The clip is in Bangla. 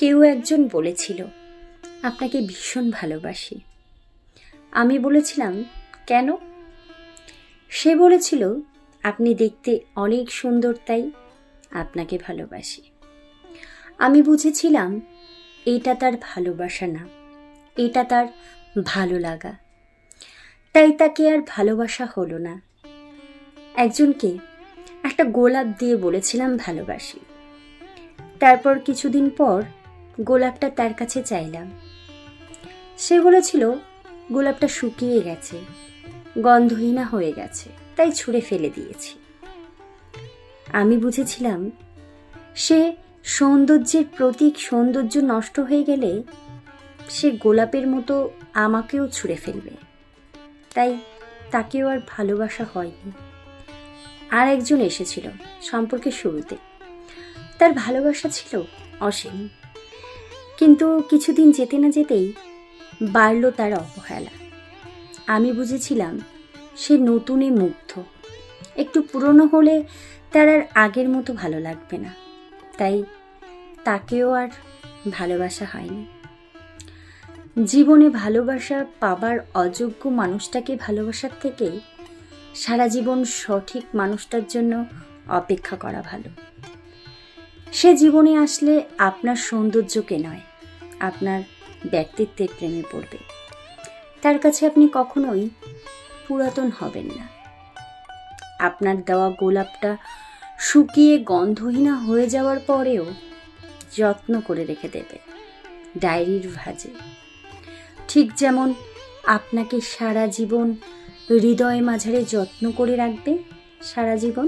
কেউ একজন বলেছিল আপনাকে ভীষণ ভালোবাসি। আমি বলেছিলাম কেন? সে বলেছিল আপনি দেখতে অনেক সুন্দর, তাই আপনাকে ভালোবাসি। আমি বুঝেছিলাম এটা তার ভালোবাসা না, এটা তার ভালো লাগা। তাই তাকে আর ভালোবাসা হলো না। একজনকে একটা গোলাপ দিয়ে বলেছিলাম ভালোবাসি। তারপর কিছুদিন পর গোলাপটা তার কাছে চাইলাম। সে বলেছিল গোলাপটা শুকিয়ে গেছে, গন্ধহীনা হয়ে গেছে, তাই ছুঁড়ে ফেলে দিয়েছি। আমি বুঝেছিলাম সে সৌন্দর্যের প্রতীক, সৌন্দর্য নষ্ট হয়ে গেলে সে গোলাপের মতো আমাকেও ছুঁড়ে ফেলবে, তাই তাকেও আর ভালোবাসা হয়নি। আর একজন এসেছিল সম্পর্কের শুরুতে, তার ভালোবাসা ছিল অসীম, কিন্তু কিছুদিন যেতে না যেতেই বাড়ল তার অবহেলা। আমি বুঝেছিলাম সে নতুনে মুগ্ধ, একটু পুরনো হলে তার আর আগের মতো ভালো লাগবে না, তাই তাকেও আর ভালোবাসা হয়নি। জীবনে ভালোবাসা পাবার অযোগ্য মানুষটাকে ভালোবাসার থেকে সারা জীবন সঠিক মানুষটার জন্য অপেক্ষা করা ভালো। সে জীবনে আসলে আপনার সৌন্দর্যকে নয়, আপনার ব্যক্তিত্বের প্রেমে পড়বে। তার কাছে আপনি কখনোই পুরাতন হবেন না। আপনার দেওয়া গোলাপটা শুকিয়ে গন্ধহীনা হয়ে যাওয়ার পরেও যত্ন করে রেখে দেবে ডায়েরির ভাঁজে। ঠিক যেমন আপনাকে সারা জীবন হৃদয় মাঝারে যত্ন করে রাখবে সারা জীবন।